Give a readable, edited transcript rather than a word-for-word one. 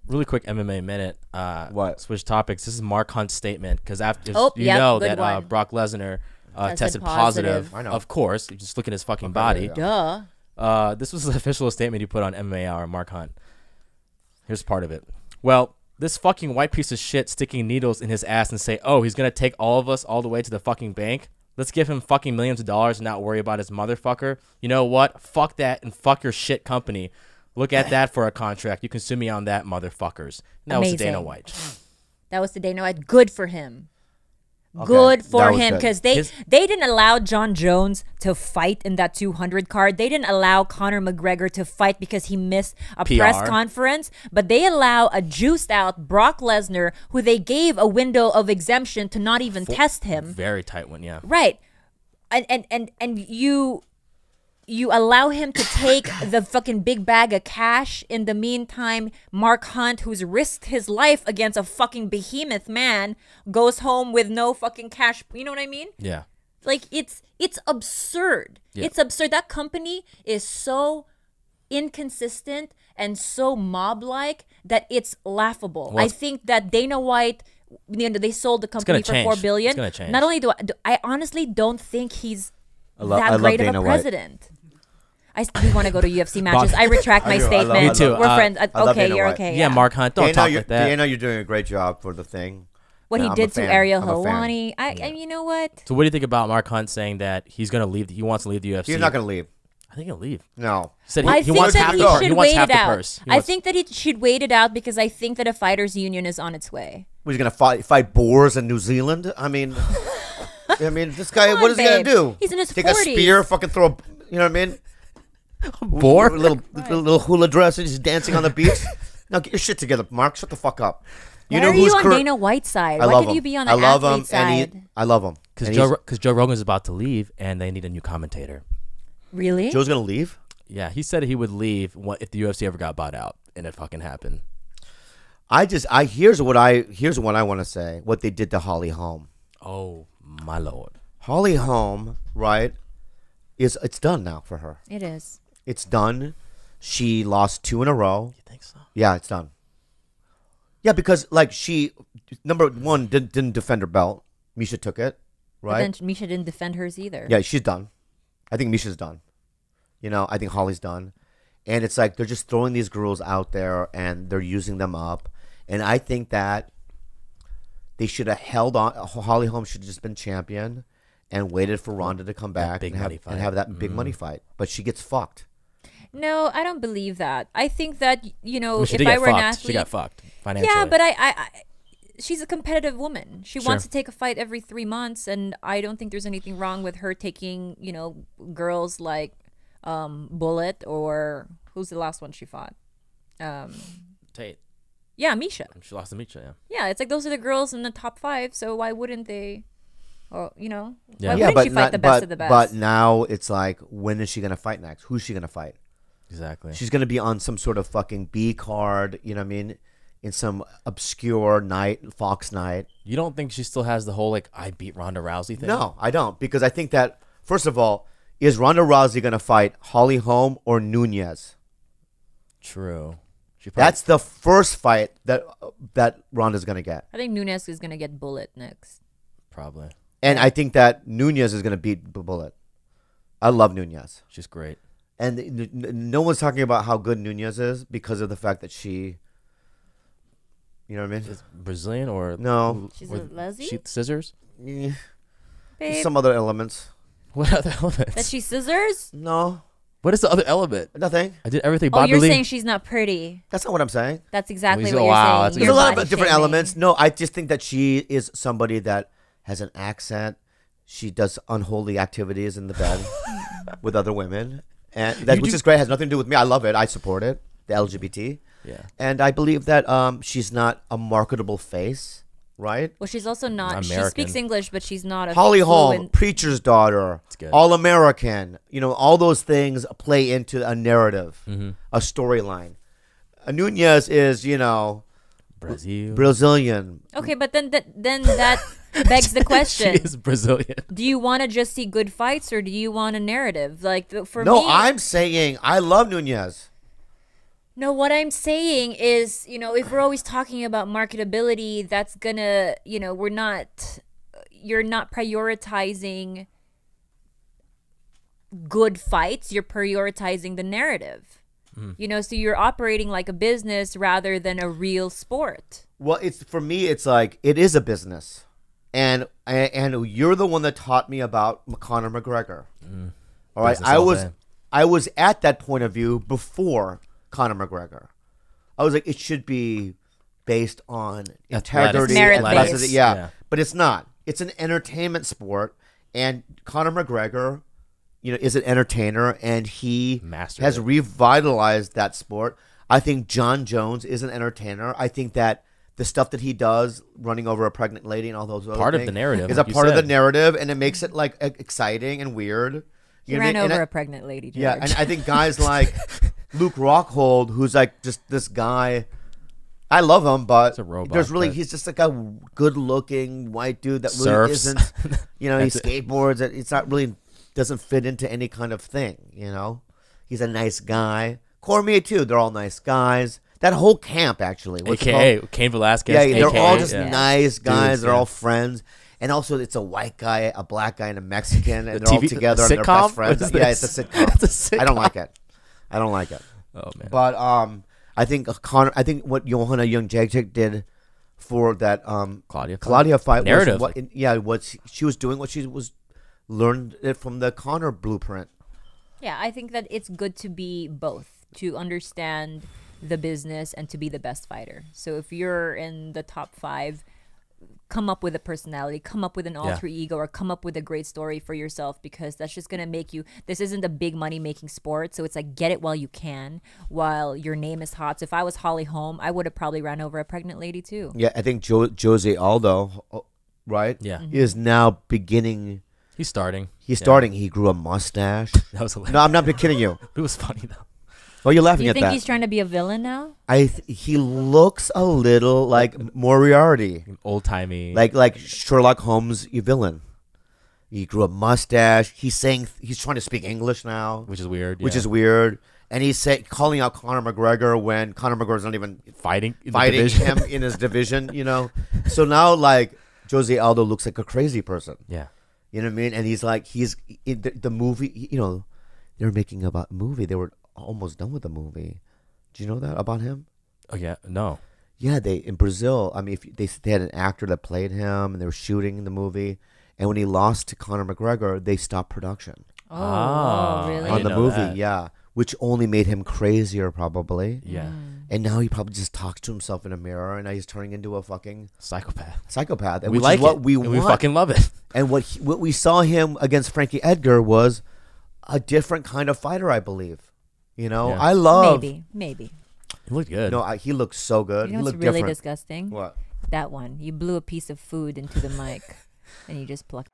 really quick MMA minute. What? Switch topics. This is Mark Hunt's statement because after Brock Lesnar tested positive. I know. Of course, you just look at his fucking body. Duh. This was the official statement he put on MMA Hour. Mark Hunt. Here's part of it. Well, this fucking white piece of shit sticking needles in his ass and say, oh, he's gonna take all of us all the way to the fucking bank. Let's give him fucking millions of dollars and not worry about his motherfucker. You know what? Fuck that and fuck your shit company. Look at that for a contract. You can sue me on that, motherfuckers. And that was the Dana White. That was the Dana White. Good for him. Okay, good for him good. because they didn't allow John Jones to fight in that 200 card. They didn't allow Conor McGregor to fight because he missed a press conference. But they allow a juiced out Brock Lesnar, who they gave a window of exemption to not even test him. Very tight one, yeah. Right, and you allow him to take the fucking big bag of cash. In the meantime, Mark Hunt, who's risked his life against a fucking behemoth man, goes home with no fucking cash. You know what I mean? Yeah. Like, it's absurd. Yeah. It's absurd. That company is so inconsistent and so mob-like that it's laughable. Well, I think that Dana White, they sold the company for $4 billion. It's gonna change. Not only do I honestly don't think he's that great of a president. We want to go to UFC matches. I retract my statement. Me too. We're friends. Okay, you're okay. Yeah, Mark Hunt, don't talk like that. Dana, you're doing a great job for the thing. What he did to Ariel Helwani. And you know what? So what do you think about Mark Hunt saying that he's going to leave? He wants to leave the UFC. He's not going to leave. I think he'll leave. No. He said he wants half the purse. I think that he should wait it out because I think that a fighters union is on its way. He's going to fight boars in New Zealand? I mean, this guy, what is he going to do? He's in his 40s. Take a spear, fucking throw a, you know what I mean? Boar? Little hula dress and just dancing on the beach. Now get your shit together, Mark. Shut the fuck up. Why are you on Dana White's side? Why can't you be on the athlete side? I love him. Because Joe Rogan's about to leave and they need a new commentator. Really? Joe's going to leave? Yeah, he said he would leave if the UFC ever got bought out, and it fucking happened. Here's what I want to say. What they did to Holly Holm. Oh my lord. Holly Holm, right? It's done now for her. It is. It's done. She lost 2 in a row. You think so? Yeah, it's done. Yeah, because like she, number one, didn't defend her belt. Misha took it, right? But then Misha didn't defend hers either. Yeah, she's done. I think Misha's done. I think Holly's done. And it's like they're just throwing these girls out there and they're using them up. And I think that they should have held on. Holly Holm should have just been champion and waited for Ronda to come back and have that big money fight. But she gets fucked. No, I don't believe that. I think that, if I were an athlete. She got fucked financially. Yeah, but she's a competitive woman. She wants to take a fight every 3 months, and I don't think there's anything wrong with her taking, girls like Bullet, or who's the last one she fought? Tate. Yeah, Misha. She lost to Misha, yeah. Yeah, it's like those are the girls in the top 5, so why wouldn't they... Or, why wouldn't she fight the best of the best? But now it's like, when is she going to fight next? Who's she going to fight? Exactly. She's going to be on some sort of fucking B card, you know what I mean? In some obscure night, Fox night. You don't think she still has the whole, I beat Ronda Rousey thing? No, I don't. Because I think that, first of all, is Ronda Rousey going to fight Holly Holm or Nunez? True. That's the first fight that Ronda's going to get. I think Nunez is going to get Bullet next. Probably. And I think that Nunez is going to beat Bullet. I love Nunez. She's great. And no one's talking about how good Nunez is because of the fact that she, you know what I mean? Is Brazilian or no? She's a lesbian. Scissors. Yeah. Some other elements. What other elements? That she scissors? No. What is the other element? Nothing. I did everything. Oh, you're saying she's not pretty. That's not what I'm saying. That's exactly what you're saying. There's a lot of different elements. No, I just think that she is somebody that has an accent. She does unholy activities in the bed with other women. And that, which is great. It has nothing to do with me. I love it. I support it. The LGBT. Yeah. And I believe that she's not a marketable face, right? Well, she's also not. American. She speaks English, but she's not a Holly Holm, preacher's daughter, All-American. All those things play into a narrative, a storyline. Nunez is, Brazilian. Okay, but then that begs the question. She is Brazilian. Do you want to just see good fights, or do you want a narrative? Like for me, no, I'm saying I love Nunez. No, what I'm saying is, if we're always talking about marketability, that's gonna, you're not prioritizing good fights, you're prioritizing the narrative. So you're operating like a business rather than a real sport. Well, for me, it's like it is a business, and you're the one that taught me about Conor McGregor. All right, I was at that point of view before Conor McGregor. I was like, it should be based on integrity, merit-based. yeah, but it's not. It's an entertainment sport, and Conor McGregor, is an entertainer, and he has revitalized that sport. I think John Jones is an entertainer. I think that the stuff that he does, running over a pregnant lady and all those other part things, of the narrative is a part of the narrative, and it makes it like exciting and weird. He ran over a pregnant lady, George. Yeah, and I think guys like Luke Rockhold, who's like just this guy. I love him, but It's a robot, he's just like a good-looking white dude that really Surfs. isn't. He skateboards. It's not really doesn't fit into any kind of thing. He's a nice guy. Cormier too. They're all nice guys. That whole camp actually, AKA Cain Velasquez. Yeah, they're AKA, all just nice guys. Dudes, they're all friends. And also, it's a white guy, a black guy, and a Mexican, and they're all TV together and they're sitcom? best friends. What is Yeah, this? it's a sitcom. It's a sitcom. I don't like it. I don't like it. Oh man. But I think I think what Johanna Jędrzejczyk did for that Claudia fight narrative. Was she was doing what she was learned it from the Conor blueprint. Yeah, I think that it's good to be both, to understand the business and to be the best fighter. So if you're in the top 5, come up with a personality, come up with an alter ego, or come up with a great story for yourself, because that's just going to make you, this isn't a big money making sport. So it's like, get it while you can, while your name is hot. So if I was Holly Holm, I would have probably ran over a pregnant lady too. Yeah, I think Jose Aldo, right? Yeah. Is now beginning. He's starting. He's starting. He grew a mustache. That was hilarious. No, I'm not kidding you. It was funny though. Why are you Do laughing you at think that? he's trying to be a villain now? He looks a little like Moriarty, Old timey. like Sherlock Holmes villain. He grew a mustache. He's trying to speak English now, which is weird. which is weird. And he's calling out Conor McGregor when Conor McGregor's not even fighting him in his division. So now like Jose Aldo looks like a crazy person. Yeah. You know what I mean? And he's in the movie. They're making a movie. They were almost done with the movie. Do you know that about him? Oh yeah. No. Yeah, in Brazil. I mean, they had an actor that played him, and they were shooting the movie. And when he lost to Conor McGregor, they stopped production Really? on the know movie. that. Yeah, which only made him crazier, probably. Yeah. And now he probably just talks to himself in a mirror, and now he's turning into a fucking Psychopath. And We which like is what it. we and want. we fucking love it. And what we saw him against Frankie Edgar was a different kind of fighter, I believe. Yeah. I love. Maybe. He looked good. No, he looked so good. You know He what's looked really different. disgusting? What? That one. You blew a piece of food into the mic, and you just plucked